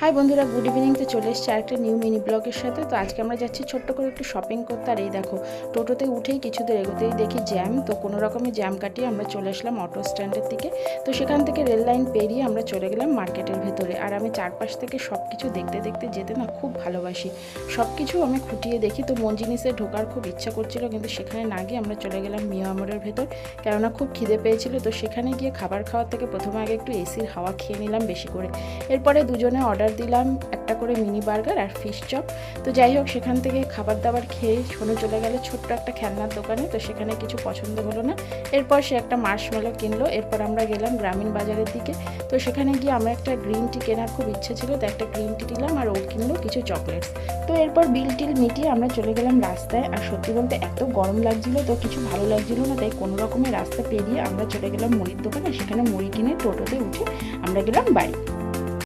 High বন্ধুরা, good evening. তো চলে এসেছি আরেকটা নিউ মিনি ব্লগের সাথে। তো আজকে আমরা যাচ্ছি ছোট্ট করে একটু শপিং করতে। আর এই দেখো, টোটোতে উঠেই কিছু দূর এগোতেই দেখি জ্যাম। তো কোনো রকমের জ্যাম কাটিয়ে আমরা চলে আসলাম অটো স্ট্যান্ডের দিকে। তো সেখান থেকে রেল লাইন পেরিয়ে আমরা চলে গেলাম মার্কেটের ভেতরে। আর আমি চারপাশ থেকে সব কিছু দেখতে দেখতে যেতে না খুব ভালোবাসি। সব কিছু আমি খুঁটিয়ে দেখি। তো মন জিনিসে ঢোকার খুব ইচ্ছা করছিল, কিন্তু সেখানে না গিয়ে আমরা চলে গেলাম মিয়ামরের ভেতর, কেননা খুব খিদে পেয়েছিল। তো সেখানে গিয়ে খাবার খাওয়ার থেকে প্রথমে আগে একটু এসির হাওয়া খেয়ে নিলাম বেশি করে। এরপরে দুজনে অর্ডার দিলাম একটা করে মিনি বার্গার আর ফিশ চপ। তো যাই হোক, সেখান থেকে খাবার দাবার খেয়ে শোনো চলে গেল ছোট্ট একটা খেলনার দোকানে। তো সেখানে কিছু পছন্দ হলো না। এরপর সে একটা মার্শমেলো কিনলো। এরপর আমরা গেলাম গ্রামীণ বাজারের দিকে। তো সেখানে গিয়ে আমরা একটা গ্রিন টি কেনার খুব ইচ্ছে ছিল, তো একটা গ্রিন টি নিলাম আর ও কিনলো কিছু চকলেটস। তো এরপর বিল টিল মিটিয়ে আমরা চলে গেলাম রাস্তায়। আর সত্যি বলতে এত গরম লাগছিল, তো কিছু ভালো লাগছিল না, তাই কোনো রকমের রাস্তা পেরিয়ে আমরা চলে গেলাম মুড়ির দোকানে। সেখানে মুড়ি কিনে টোটোতে উঠে আমরা গেলাম বাড়ি।